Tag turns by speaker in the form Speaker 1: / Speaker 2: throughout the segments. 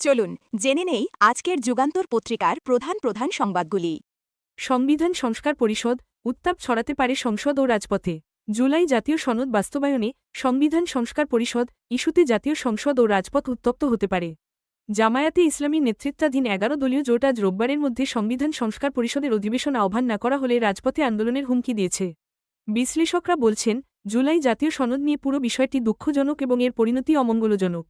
Speaker 1: চলুন জেনে নেই আজকের যুগান্তর পত্রিকার প্রধান প্রধান সংবাদগুলি।
Speaker 2: সংবিধান সংস্কার পরিষদ উত্তাপ ছড়াতে পারে সংসদ ও রাজপথে। জুলাই জাতীয় সনদ বাস্তবায়নে সংবিধান সংস্কার পরিষদ ইস্যুতে জাতীয় সংসদ ও রাজপথ উত্তপ্ত হতে পারে। জামায়াতে ইসলামী নেতৃত্বাধীন ১১ দলীয় জোট আজ রোববারের মধ্যে সংবিধান সংস্কার পরিষদের অধিবেশন আহ্বান না করা হলে রাজপথে আন্দোলনের হুমকি দিয়েছে। বিশ্লেষকরা বলছেন, জুলাই জাতীয় সনদ নিয়ে পুরো বিষয়টি দুঃখজনক এবং এর পরিণতি অমঙ্গলজনক।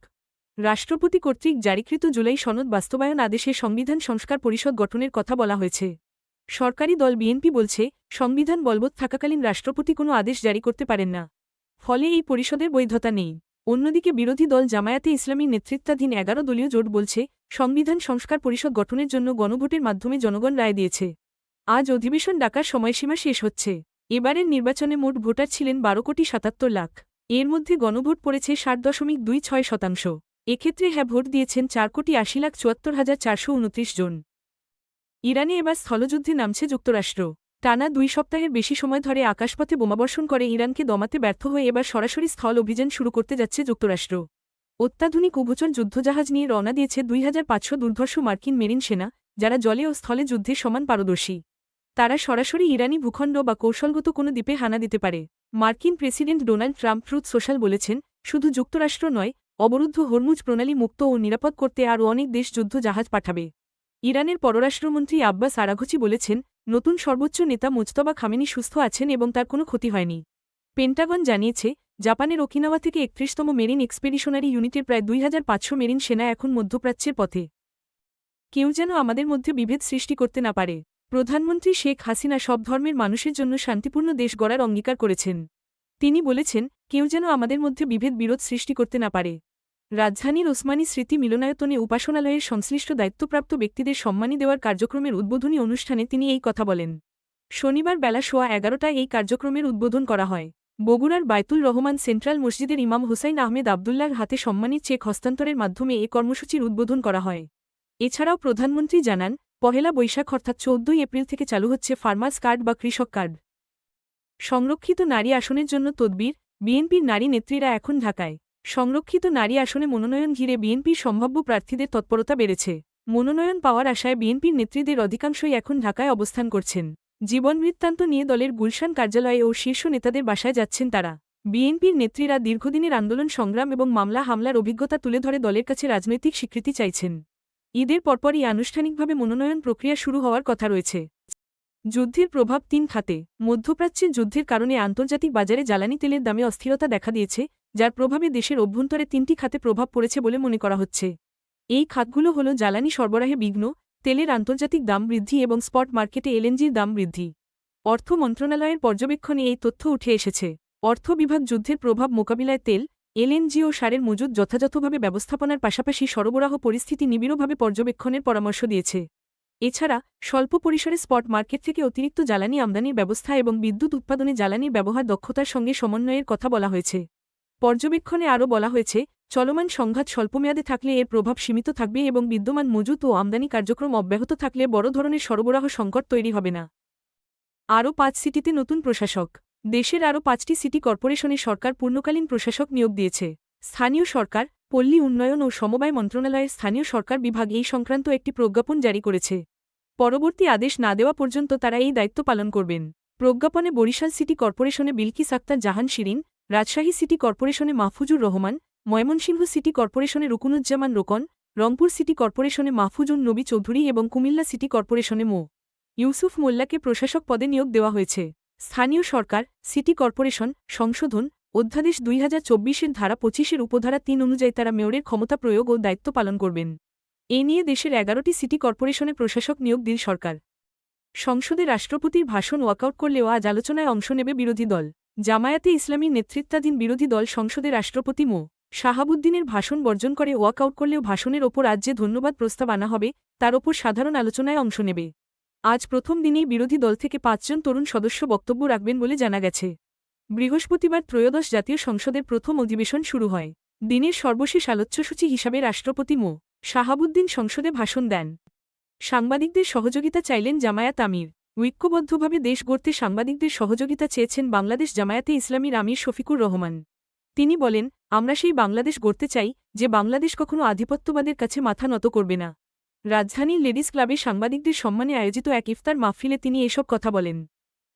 Speaker 2: রাষ্ট্রপতি কর্তৃক জারিকৃত জুলাই সনদ বাস্তবায়ন আদেশে সংবিধান সংস্কার পরিষদ গঠনের কথা বলা হয়েছে। সরকারি দল বিএনপি বলছে, সংবিধান বলবৎ থাকাকালীন রাষ্ট্রপতি কোনো আদেশ জারি করতে পারেন না, ফলে এই পরিষদের বৈধতা নেই। অন্যদিকে বিরোধী দল জামায়াতে ইসলামী নেতৃত্বাধীন ১১ দলীয় জোট বলছে, সংবিধান সংস্কার পরিষদ গঠনের জন্য গণভোটের মাধ্যমে জনগণ রায় দিয়েছে। আজ অধিবেশন ডাকার সময়সীমা শেষ হচ্ছে। এবারের নির্বাচনে মোট ভোটার ছিলেন ১২,৭৭,০০,০০০। এর মধ্যে গণভোট পড়েছে ৬০.26%। এক্ষেত্রে হ্যাঁ ভোট দিয়েছেন ৪,৮০,৭৪,৪২৯ জন। ইরানে এবার স্থলযুদ্ধে নামছে যুক্তরাষ্ট্র। টানা ২ সপ্তাহের বেশি সময় ধরে আকাশপথে বোমাবর্ষণ করে ইরানকে দমাতে ব্যর্থ হয়ে এবার সরাসরি স্থল অভিযান শুরু করতে যাচ্ছে যুক্তরাষ্ট্র। অত্যাধুনিক উভচর যুদ্ধজাহাজ নিয়ে রওনা দিয়েছে ২৫০০ দুর্ধর্ষ মার্কিন মেরিন সেনা, যারা জলে ও স্থলে যুদ্ধে সমান পারদর্শী। তারা সরাসরি ইরানি ভূখণ্ড বা কৌশলগত কোনো দ্বীপে হানা দিতে পারে। মার্কিন president Donald Trump truth social বলেছেন, শুধু যুক্তরাষ্ট্র নয়, অবরুদ্ধ হরমুজ প্রণালী মুক্ত ও নিরাপদ করতে আরও অনেক দেশ যুদ্ধ জাহাজ পাঠাবে। ইরানের পররাষ্ট্রমন্ত্রী আব্বাস আরাঘচি বলেছেন, নতুন সর্বোচ্চ নেতা মুজতবা খামেনি সুস্থ আছেন এবং তার কোনো ক্ষতি হয়নি। পেন্টাগন জানিয়েছে, জাপানের ওকিনাওয়া থেকে ৩১তম মেরিন এক্সপেডিশনারি ইউনিটের প্রায় ২৫০০ মেরিন সেনা এখন মধ্যপ্রাচ্যের পথে। কেউ যেন আমাদের মধ্যে বিভেদ সৃষ্টি করতে না পারে। প্রধানমন্ত্রী শেখ হাসিনা সব ধর্মের মানুষের জন্য শান্তিপূর্ণ দেশ গড়ার অঙ্গীকার করেছেন। তিনি বলেছেন, কেউ যেন আমাদের মধ্যে বিভেদ বিরোধ সৃষ্টি করতে না পারে। রাজধানীর ওসমানী স্মৃতি মিলনায়তনে উপাসনালয়ের সংশ্লিষ্ট দায়িত্বপ্রাপ্ত ব্যক্তিদের সম্মানী দেওয়ার কার্যক্রমের উদ্বোধনী অনুষ্ঠানে তিনি এই কথা বলেন। শনিবার বেলা সোয়া ১১টায় এই কার্যক্রমের উদ্বোধন করা হয়। বগুড়ার বায়তুল রহমান সেন্ট্রাল মসজিদের ইমাম হুসাইন আহমেদ আবদুল্লাহর হাতে সম্মানিত চেক হস্তান্তরের মাধ্যমে এ কর্মসূচির উদ্বোধন করা হয়। এছাড়াও প্রধানমন্ত্রী জানান, পহেলা বৈশাখ অর্থাৎ ১৪ই এপ্রিল থেকে চালু হচ্ছে ফার্মার্স কার্ড বা কৃষক কার্ড। সংরক্ষিত নারী আসনের জন্য তদবির, বিএনপির নারী নেত্রীরা এখন ঢাকায়। সংরক্ষিত নারী আসনে মনোনয়ন ঘিরে বিএনপির সম্ভাব্য প্রার্থীদের তৎপরতা বেড়েছে। মনোনয়ন পাওয়ার আশায় বিএনপির নেত্রীদের অধিকাংশই এখন ঢাকায় অবস্থান করছেন। জীবনবৃত্তান্ত নিয়ে দলের গুলশান কার্যালয়ে ও শীর্ষ নেতাদের বাসায় যাচ্ছেন তারা। বিএনপির নেত্রীরা দীর্ঘদিনের আন্দোলন সংগ্রাম এবং মামলা হামলার অভিজ্ঞতা তুলে ধরে দলের কাছে রাজনৈতিক স্বীকৃতি চাইছেন। ঈদের পরপরই আনুষ্ঠানিকভাবে মনোনয়ন প্রক্রিয়া শুরু হওয়ার কথা রয়েছে। যুদ্ধের প্রভাব ৩ খাতে। মধ্যপ্রাচ্যের যুদ্ধের কারণে আন্তর্জাতিক বাজারে জ্বালানি তেলের দামে অস্থিরতা দেখা দিয়েছে, যার প্রভাবে দেশের অভ্যন্তরে ৩টি খাতে প্রভাব পড়েছে বলে মনে করা হচ্ছে। এই খাতগুলো হল জ্বালানি সরবরাহে বিঘ্ন, তেলের আন্তর্জাতিক দাম বৃদ্ধি এবং স্পট মার্কেটে এলএনজির দাম বৃদ্ধি। অর্থ মন্ত্রণালয়ের পর্যবেক্ষণে এই তথ্য উঠে এসেছে। অর্থ বিভাগ যুদ্ধের প্রভাব মোকাবিলায় তেল, এলএনজি ও সারের মজুদ যথাযথভাবে ব্যবস্থাপনার পাশাপাশি সরবরাহ পরিস্থিতি নিবিড়ভাবে পর্যবেক্ষণের পরামর্শ দিয়েছে। এছাড়া স্বল্প পরিসরে স্পট মার্কেট থেকে অতিরিক্ত জ্বালানি আমদানির ব্যবস্থা এবং বিদ্যুৎ উৎপাদনে জ্বালানির ব্যবহার দক্ষতার সঙ্গে সমন্বয়ের কথা বলা হয়েছে। পর্যবেক্ষণে আরও বলা হয়েছে, চলমান সংঘাত স্বল্পমেয়াদে থাকলে এর প্রভাব সীমিত থাকবে এবং বিদ্যমান মজুত ও আমদানি কার্যক্রম অব্যাহত থাকলে বড় ধরনের সরবরাহ সংকট তৈরি হবে না। আরও ৫ সিটিতে নতুন প্রশাসক। দেশের আরও ৫টি সিটি কর্পোরেশনে সরকার পূর্ণকালীন প্রশাসক নিয়োগ দিয়েছে। স্থানীয় সরকার, পল্লী উন্নয়ন ও সমবায় মন্ত্রণালয়ের স্থানীয় সরকার বিভাগ এই সংক্রান্ত একটি প্রজ্ঞাপন জারি করেছে। পরবর্তী আদেশ না দেওয়া পর্যন্ত তারা এই দায়িত্ব পালন করবেন। প্রজ্ঞাপনে বরিশাল সিটি কর্পোরেশনে বিলকিস আক্তার জাহান শিরিন, রাজশাহী সিটি কর্পোরেশনে মাহফুজুর রহমান, ময়মনসিংহ সিটি কর্পোরেশনে রুকুনুজ্জামান রোকন, রংপুর সিটি কর্পোরেশনে মাহফুজুন নবী চৌধুরী এবং কুমিল্লা সিটি কর্পোরেশনে মো. ইউসুফ মোল্লাকে প্রশাসক পদে নিয়োগ দেওয়া হয়েছে। স্থানীয় সরকার, সিটি কর্পোরেশন সংশোধন অধ্যাদেশ ২০২৪-এর ধারা ২৫-এর উপধারা ৩ অনুযায়ী তারা মেয়রের ক্ষমতা প্রয়োগ ও দায়িত্ব পালন করবেন। এ নিয়ে দেশের ১১টি সিটি কর্পোরেশনে প্রশাসক নিয়োগ দিল সরকার। সংসদে রাষ্ট্রপতির ভাষণ ওয়াকআউট করলেও আজ আলোচনায় অংশ নেবে বিরোধী দল। জামায়াতে ইসলামী নেতৃত্বাধীন বিরোধী দল সংসদে রাষ্ট্রপতি মো. শাহাবুদ্দিনের ভাষণ বর্জন করে ওয়াকআউট করলেও ভাষণের ওপর আজ যে ধন্যবাদ প্রস্তাব আনা হবে, তার ওপর সাধারণ আলোচনায় অংশ নেবে। আজ প্রথম দিনেই বিরোধী দল থেকে ৫ জন তরুণ সদস্য বক্তব্য রাখবেন বলে জানা গেছে। বৃহস্পতিবার ত্রয়োদশ জাতীয় সংসদের প্রথম অধিবেশন শুরু হয়। দিনের সর্বশেষ আলোচ্যসূচি হিসাবে রাষ্ট্রপতি মো. শাহাবুদ্দিন সংসদে ভাষণ দেন। সাংবাদিকদের সহযোগিতা চাইলেন জামায়াত আমির। ঐক্যবদ্ধভাবে দেশ গড়তে সাংবাদিকদের সহযোগিতা চেয়েছেন বাংলাদেশ জামায়াতে ইসলামীর আমির শফিকুর রহমান। তিনি বলেন, আমরা সেই বাংলাদেশ গড়তে চাই যে বাংলাদেশ কখনো আধিপত্যবাদের কাছে মাথা নত করবে না। রাজধানীর লেডিস ক্লাবে সাংবাদিকদের সম্মানে আয়োজিত এক ইফতার মাহফিলে তিনি এসব কথা বলেন।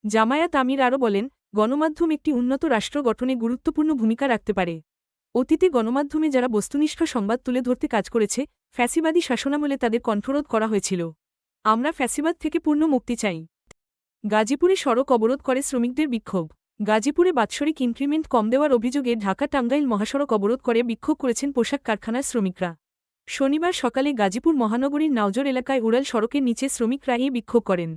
Speaker 2: জামায়াত আমির আরও বলেন, গণমাধ্যম একটি উন্নত রাষ্ট্র গঠনে গুরুত্বপূর্ণ ভূমিকা রাখতে পারে। অতীতে গণমাধ্যমে যারা বস্তুনিষ্ঠ সংবাদ তুলে ধরতে কাজ করেছে, ফ্যাসিবাদী শাসনামলে তাদের কণ্ঠরোধ করা হয়েছিল। আমরা ফ্যাসিবাদ থেকে পূর্ণ মুক্তি চাই। গাজীপুরে সড়ক অবরোধ করে শ্রমিকদের বিক্ষোভ। গাজীপুরে বাৎসরিক ইনক্রিমেন্ট কম দেওয়ার অভিযোগে ঢাকা টাঙ্গাইল মহাসড়ক অবরোধ করে বিক্ষোভ করেছেন পোশাক কারখানার শ্রমিকরা। শনিবার সকালে গাজীপুর মহানগরীর নাওজর এলাকায় উড়াল সড়কের নিচে শ্রমিকরা এই বিক্ষোভ করেন।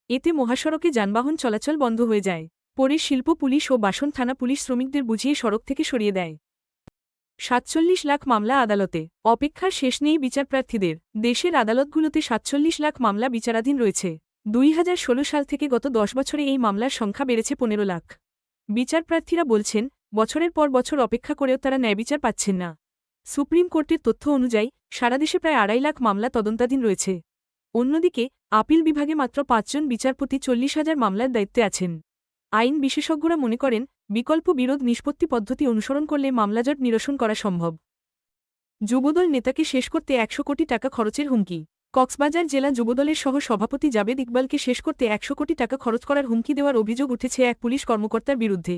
Speaker 2: এতে মহাসড়কে যানবাহন চলাচল বন্ধ হয়ে যায়। পরে শিল্প পুলিশ ও বাসন থানা পুলিশ শ্রমিকদের বুঝিয়ে সড়ক থেকে সরিয়ে দেয়। ৪৭ লাখ মামলা আদালতে, অপেক্ষার শেষ নেই বিচারপ্রার্থীদের। দেশের আদালতগুলোতে ৪৭ লাখ মামলা বিচারাধীন রয়েছে। ২০১৬ সাল থেকে গত ১০ বছরে এই মামলার সংখ্যা বেড়েছে ১৫ লাখ। বিচারপ্রার্থীরা বলছেন, বছরের পর বছর অপেক্ষা করেও তারা ন্যায়বিচার পাচ্ছেন না। সুপ্রিম কোর্টের তথ্য অনুযায়ী সারা দেশে প্রায় ২.৫ লাখ মামলা তদন্তাধীন রয়েছে। অন্যদিকে আপিল বিভাগে মাত্র ৫ জন বিচারপতি ৪০,০০০ মামলার দায়িত্বে আছেন। আইন বিশেষজ্ঞরা মনে করেন, বিকল্প বিরোধ নিষ্পত্তি পদ্ধতি অনুসরণ করলে মামলাজট নিরসন করা সম্ভব। যুবদল নেতাকে শেষ করতে ১০০ কোটি টাকা খরচের হুমকি। কক্সবাজার জেলা যুবদলের সহ সভাপতি জাবেদ ইকবালকে শেষ করতে ১০০ কোটি টাকা খরচ করার হুমকি দেওয়ার অভিযোগ উঠেছে এক পুলিশ কর্মকর্তার বিরুদ্ধে।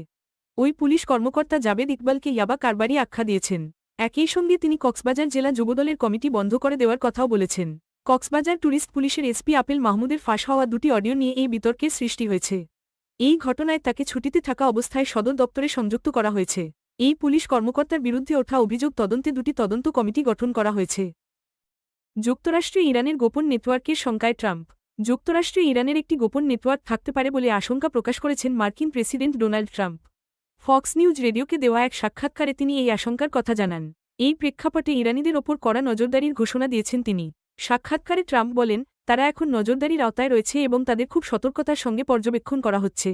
Speaker 2: ওই পুলিশ কর্মকর্তা জাবেদ ইকবালকে ইয়াবা কারবারি আখ্যা দিয়েছেন। একই সঙ্গে তিনি কক্সবাজার জেলা যুবদলের কমিটি বন্ধ করে দেওয়ার কথাও বলেছেন। কক্সবাজার ট্যুরিস্ট পুলিশের এসপি আপেল মাহমুদের ফাঁস হওয়া দুটি অডিও নিয়ে এই বিতর্কের সৃষ্টি হয়েছে। এই ঘটনায় তাকে ছুটিতে থাকা অবস্থায় সদর দপ্তরে সংযুক্ত করা হয়েছে। এই পুলিশ কর্মকর্তার বিরুদ্ধে ওঠা অভিযোগ তদন্তে দুটি তদন্ত কমিটি গঠন করা হয়েছে। যুক্তরাষ্ট্রে ইরানের গোপন নেটওয়ার্কের শঙ্কায় ট্রাম্প। যুক্তরাষ্ট্রে ইরানের একটি গোপন নেটওয়ার্ক থাকতে পারে বলে আশঙ্কা প্রকাশ করেছেন মার্কিন president Donald Trump. Fox News রেডিওকে দেওয়া এক সাক্ষাৎকারে তিনি এই আশঙ্কার কথা জানান। এই প্রেক্ষাপটে ইরানিদের ওপর কড়া নজরদারির ঘোষণা দিয়েছেন তিনি। সাক্ষাৎকারে ট্রাম্প বলেন, তারা এখন নজরদারির আওতায় রয়েছে এবং তাদের খুব সতর্কতার সঙ্গে পর্যবেক্ষণ করা হচ্ছে।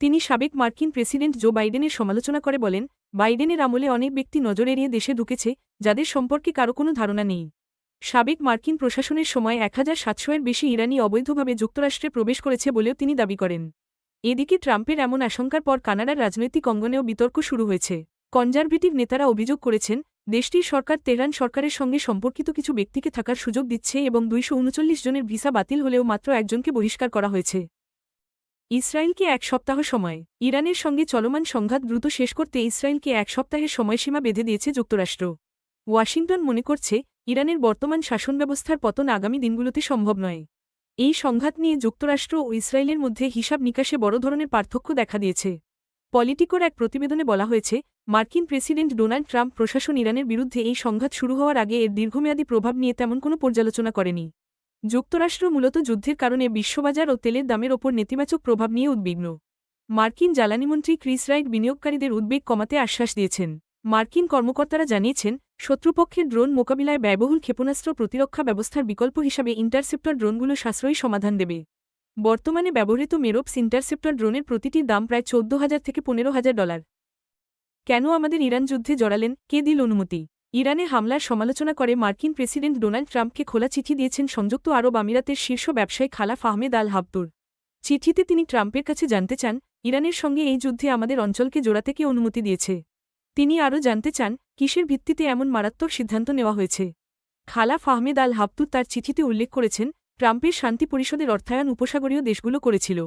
Speaker 2: তিনি সাবেক মার্কিন প্রেসিডেন্ট জো বাইডেনের সমালোচনা করে বলেন, বাইডেনের আমলে অনেক ব্যক্তি নজর এড়িয়ে দেশে ঢুকেছে, যাদের সম্পর্কে কারো কোনো ধারণা নেই। সাবেক মার্কিন প্রশাসনের সময় ১৭০০-এর বেশি ইরানি অবৈধভাবে যুক্তরাষ্ট্রে প্রবেশ করেছে বলেও তিনি দাবি করেন। এদিকে ট্রাম্পের এমন আশঙ্কার পর কানাডার রাজনৈতিক অঙ্গনেও বিতর্ক শুরু হয়েছে। কনজারভেটিভ নেতারা অভিযোগ করেছেন, দেশটির সরকার তেহরান সরকারের সঙ্গে সম্পর্কিত কিছু ব্যক্তিকে থাকার সুযোগ দিচ্ছে এবং ২৩৯ জনের ভিসা বাতিল হলেও মাত্র একজনকে বহিষ্কার করা হয়েছে। ইসরায়েলকে ১ সপ্তাহ সময়। ইরানের সঙ্গে চলমান সংঘাত দ্রুত শেষ করতে ইসরায়েলকে ১ সপ্তাহের সময়সীমা বেঁধে দিয়েছে যুক্তরাষ্ট্র। ওয়াশিংটন মনে করছে, ইরানের বর্তমান শাসনব্যবস্থার পতন আগামী দিনগুলোতে সম্ভব নয়। এই সংঘাত নিয়ে যুক্তরাষ্ট্র ও ইসরায়েলের মধ্যে হিসাব নিকাশে বড় ধরনের পার্থক্য দেখা দিয়েছে। পলিটিকোর এক প্রতিবেদনে বলা হয়েছে, মার্কিন প্রেসিডেন্ট ডোনাল্ড ট্রাম্প প্রশাসন ইরানের বিরুদ্ধে এই সংঘাত শুরু হওয়ার আগে এর দীর্ঘমেয়াদী প্রভাব নিয়ে তেমন কোনো পর্যালোচনা করেনি। যুক্তরাষ্ট্র মূলত যুদ্ধের কারণে বিশ্ববাজার ও তেলের দামের ওপর নেতিবাচক প্রভাব নিয়ে উদ্বিগ্ন। মার্কিন জ্বালানিমন্ত্রী ক্রিস রাইট বিনিয়োগকারীদের উদ্বেগ কমাতে আশ্বাস দিয়েছেন। মার্কিন কর্মকর্তারা জানিয়েছেন, শত্রুপক্ষের ড্রোন মোকাবিলায় ব্যয়বহুল ক্ষেপণাস্ত্র প্রতিরক্ষা ব্যবস্থার বিকল্প হিসাবে ইন্টারসেপ্টর ড্রোনগুলো সাশ্রয়ী সমাধান দেবে। বর্তমানে ব্যবহৃত মেরোপস ইন্টারসেপ্টর ড্রোনের প্রতিটির দাম প্রায় $১৪,০০০ থেকে $১৫,০০০। কেন আমাদের ইরান যুদ্ধে জড়ালেন, কে দিল অনুমতি? ইরানে হামলার সমালোচনা করে মার্কিন প্রেসিডেন্ট ডোনাল্ড ট্রাম্পকে খোলা চিঠি দিয়েছেন সংযুক্ত আরব আমিরাতের শীর্ষ ব্যবসায়ী খালাফ আহমেদ আল হাবতুর। চিঠিতে তিনি ট্রাম্পের কাছে জানতে চান, ইরানের সঙ্গে এই যুদ্ধে আমাদের অঞ্চলকে জোড়াতে কে অনুমতি দিয়েছে। তিনি আরও জানতে চান, কিসের ভিত্তিতে এমন মারাত্মক সিদ্ধান্ত নেওয়া হয়েছে। খালাফ আহমেদ আল হাবতুর তার চিঠিতে উল্লেখ করেছেন, ট্রাম্পের শান্তি পরিষদের অর্থায়ন উপসাগরীয় দেশগুলো করেছিল।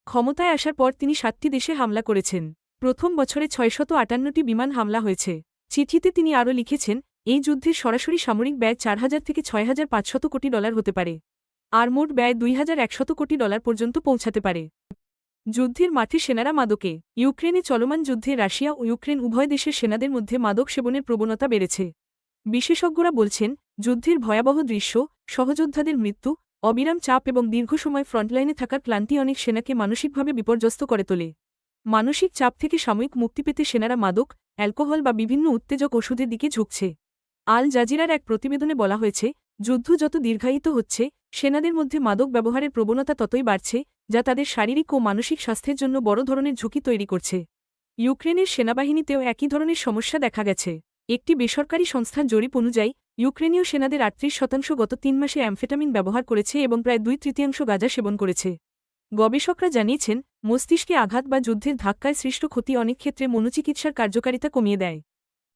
Speaker 2: ক্ষমতায় আসার পর তিনি ৭টি দেশে হামলা করেছেন। প্রথম বছরে ৬৫৮টি বিমান হামলা হয়েছে। চিঠিতে তিনি আরও লিখেছেন, এই যুদ্ধের সরাসরি সামরিক ব্যয় $৪,০০০ থেকে $৬,৫০০ কোটি হতে পারে। আর মোট ব্যয় $২,১০০ কোটি পর্যন্ত পৌঁছাতে পারে। যুদ্ধের মাঠে সেনারা মাদকে। ইউক্রেনে চলমান যুদ্ধে রাশিয়া ও ইউক্রেন উভয় দেশের সেনাদের মধ্যে মাদক সেবনের প্রবণতা বেড়েছে। বিশেষজ্ঞরা বলছেন, যুদ্ধের ভয়াবহ দৃশ্য, সহযোদ্ধাদের মৃত্যু, অবিরাম চাপ এবং দীর্ঘ সময় ফ্রন্টলাইনে থাকার ক্লান্তি অনেক সেনাকে মানসিকভাবে বিপর্যস্ত করে তোলে। মানসিক চাপ থেকে সাময়িক মুক্তি পেতে সেনারা মাদক, অ্যালকোহল বা বিভিন্ন উত্তেজক ওষুধের দিকে ঝুঁকছে। আল জাজিরার এক প্রতিবেদনে বলা হয়েছে, যুদ্ধ যত দীর্ঘায়িত হচ্ছে, সেনাদের মধ্যে মাদক ব্যবহারের প্রবণতা ততই বাড়ছে, যা তাদের শারীরিক ও মানসিক স্বাস্থ্যের জন্য বড় ধরনের ঝুঁকি তৈরি করছে। ইউক্রেনের সেনাবাহিনীতেও একই ধরনের সমস্যা দেখা গেছে। একটি বেসরকারি সংস্থার জরিপ অনুযায়ী, ইউক্রেনীয় সেনাদের ৩৮% গত ৩ মাসে অ্যামফেটামিন ব্যবহার করেছে এবং প্রায় ২/৩ গাঁজা সেবন করেছে। গবেষকরা জানিয়েছেন মস্তিষ্কে আঘাত বা যুদ্ধের ধাক্কায় সৃষ্ট ক্ষতি অনেক ক্ষেত্রে মনোচিকিৎসার কার্যকারিতা কমিয়ে দেয়